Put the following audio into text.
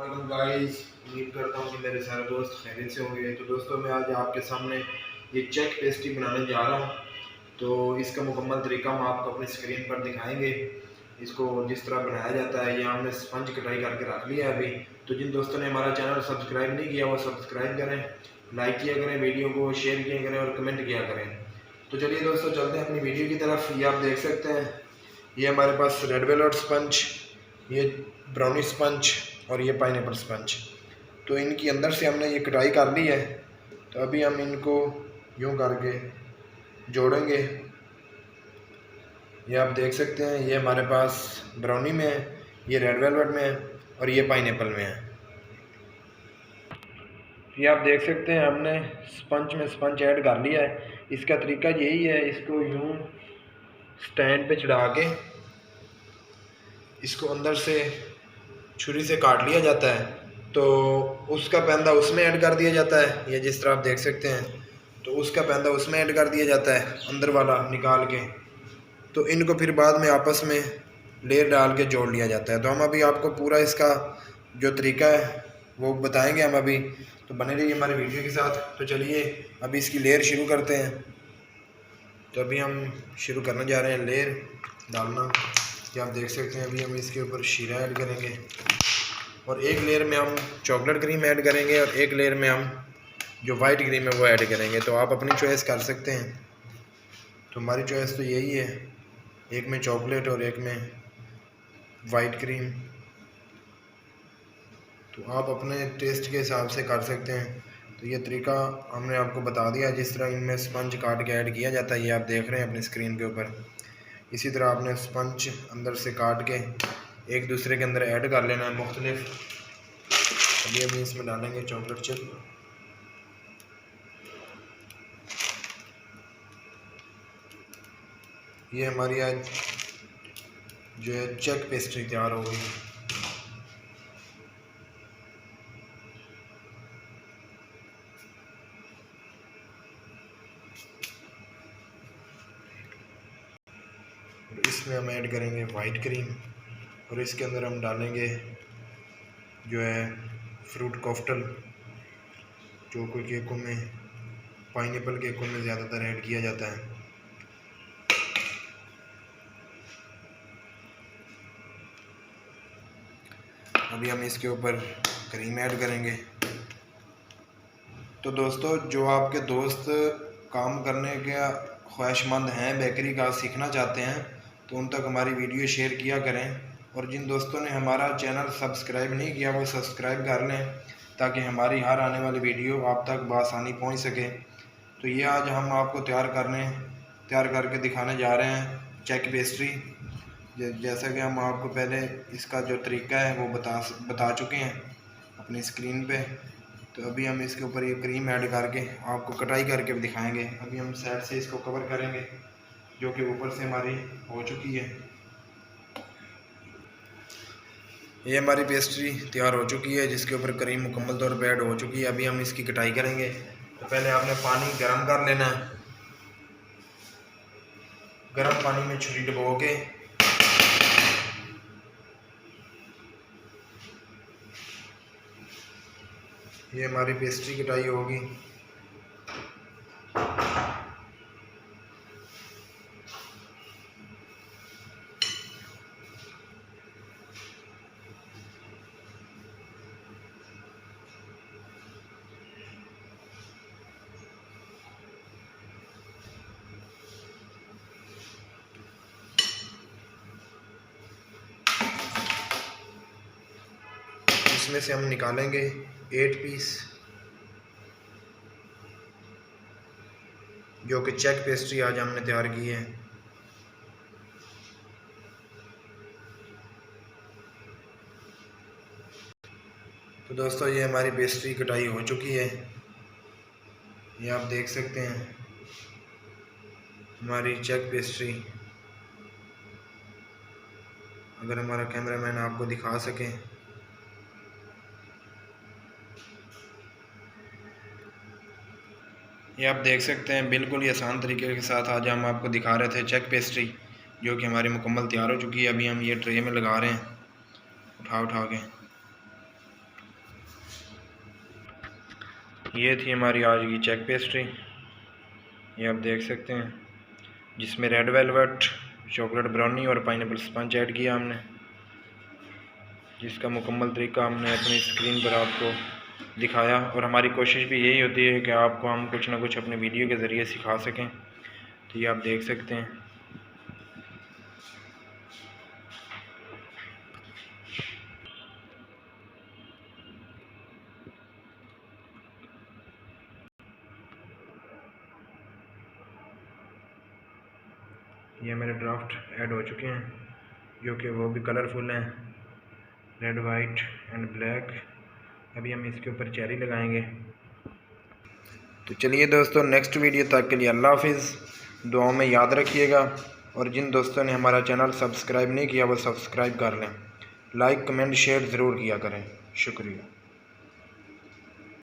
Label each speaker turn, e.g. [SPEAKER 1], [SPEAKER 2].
[SPEAKER 1] अस्सलाम गाइस, उम्मीद करता हूँ कि मेरे सारे दोस्त खैरियत से होंगे। तो दोस्तों, मैं आज आपके सामने ये चेक पेस्ट्री बनाने जा रहा हूँ। तो इसका मुकम्मल तरीका हम आपको अपनी स्क्रीन पर दिखाएंगे। इसको जिस तरह बनाया जाता है, ये हमने स्पंज कटाई करके रख लिया है अभी। तो जिन दोस्तों ने हमारा चैनल सब्सक्राइब नहीं किया वो सब्सक्राइब करें, लाइक किया करें, वीडियो को शेयर किया करें और कमेंट किया करें। तो चलिए दोस्तों, चलते हैं अपनी वीडियो की तरफ। ये आप देख सकते हैं, ये हमारे पास रेड वेलवेट स्पंज, ये ब्राउनी स्पंज और ये पाइनएप्पल स्पंज। तो इनकी अंदर से हमने ये कटाई कर ली है। तो अभी हम इनको यूं करके जोड़ेंगे। ये आप देख सकते हैं, ये हमारे पास ब्राउनी में है, ये रेड वेलवेट में है और ये पाइनएप्पल में है। ये आप देख सकते हैं, हमने स्पंज में स्पंज ऐड कर लिया है। इसका तरीका यही है, इसको यूं स्टैंड पे चढ़ा के इसको अंदर से छुरी से काट लिया जाता है। तो उसका पैंदा उसमें ऐड कर दिया जाता है, ये जिस तरह आप देख सकते हैं। तो उसका पैंदा उसमें ऐड कर दिया जाता है, अंदर वाला निकाल के। तो इनको फिर बाद में आपस में लेयर डाल के जोड़ लिया जाता है। तो हम अभी आपको पूरा इसका जो तरीका है वो बताएंगे हम अभी। तो बने रहिए हमारे वीडियो के साथ। तो चलिए अभी इसकी लेयर शुरू करते हैं। तो अभी हम शुरू करने जा रहे हैं लेयर डालना। ये आप देख सकते हैं, अभी हम इसके ऊपर शीरा ऐड करेंगे और एक लेयर में हम चॉकलेट क्रीम ऐड करेंगे और एक लेयर में हम जो वाइट क्रीम है वो ऐड करेंगे। तो आप अपनी चॉइस कर सकते हैं। तो हमारी चॉइस तो यही है, एक में चॉकलेट और एक में वाइट क्रीम। तो आप अपने टेस्ट के हिसाब से कर सकते हैं। तो ये तरीका हमने आपको बता दिया, जिस तरह इनमें स्पंज काट के ऐड किया जाता है। ये आप देख रहे हैं अपनी स्क्रीन के ऊपर। इसी तरह आपने स्पंज अंदर से काट के एक दूसरे के अंदर ऐड कर लेना है मुख्तलिफ। अभी हम इसमें डालेंगे चॉकलेट चिप। ये हमारी आज जो है चेक पेस्ट्री तैयार हो गई। और इसमें हम ऐड करेंगे वाइट क्रीम और इसके अंदर हम डालेंगे जो है फ्रूट कॉकटेल, जो कोई केकों में, पाइनएप्पल केकों में ज़्यादातर ऐड किया जाता है। अभी हम इसके ऊपर क्रीम ऐड करेंगे। तो दोस्तों, जो आपके दोस्त काम करने के ख्वाहिशमंद हैं, बेकरी का सीखना चाहते हैं, तो उन तक हमारी वीडियो शेयर किया करें। और जिन दोस्तों ने हमारा चैनल सब्सक्राइब नहीं किया वो सब्सक्राइब कर लें, ताकि हमारी हर आने वाली वीडियो आप तक बआसानी पहुंच सके। तो ये आज हम आपको तैयार करके दिखाने जा रहे हैं चेक पेस्ट्री। जैसा कि हम आपको पहले इसका जो तरीका है वो बता चुके हैं अपनी स्क्रीन पे। तो अभी हम इसके ऊपर ये क्रीम ऐड करके आपको कटाई करके दिखाएंगे। अभी हम साइड से इसको कवर करेंगे, जो कि ऊपर से हमारी हो चुकी है। ये हमारी पेस्ट्री तैयार हो चुकी है, जिसके ऊपर क्रीम मुकम्मल तौर पर ऐड हो चुकी है। अभी हम इसकी कटाई करेंगे। तो पहले आपने पानी गर्म कर लेना है। गर्म पानी में छुरी डुबो के ये हमारी पेस्ट्री कटाई होगी। इसमें से हम निकालेंगे 8 पीस, जो कि चेक पेस्ट्री आज हमने तैयार की है। तो दोस्तों, ये हमारी पेस्ट्री कटाई हो चुकी है। ये आप देख सकते हैं हमारी चेक पेस्ट्री। अगर हमारा कैमरामैन आपको दिखा सके। ये आप देख सकते हैं, बिल्कुल ही आसान तरीके के साथ आज हम आपको दिखा रहे थे चेक पेस्ट्री, जो कि हमारी मुकम्मल तैयार हो चुकी है। अभी हम ये ट्रे में लगा रहे हैं उठा के। ये थी हमारी आज की चेक पेस्ट्री, ये आप देख सकते हैं, जिसमें रेड वेलवेट, चॉकलेट ब्राउनी और पाइनएप्पल स्पंज ऐड किया हमने, जिसका मुकम्मल तरीका हमने अपनी स्क्रीन पर आपको दिखाया। और हमारी कोशिश भी यही होती है कि आपको हम कुछ ना कुछ अपने वीडियो के ज़रिए सिखा सकें। तो ये आप देख सकते हैं। ये मेरे ड्राफ्ट ऐड हो चुके हैं, जो कि वो भी कलरफुल हैं, रेड वाइट एंड ब्लैक। अभी हम इसके ऊपर चेरी लगाएंगे। तो चलिए दोस्तों, नेक्स्ट वीडियो तक के लिए अल्लाह हाफिज़। दुआओं में याद रखिएगा, और जिन दोस्तों ने हमारा चैनल सब्सक्राइब नहीं किया वो सब्सक्राइब कर लें। लाइक कमेंट शेयर ज़रूर किया करें। शुक्रिया।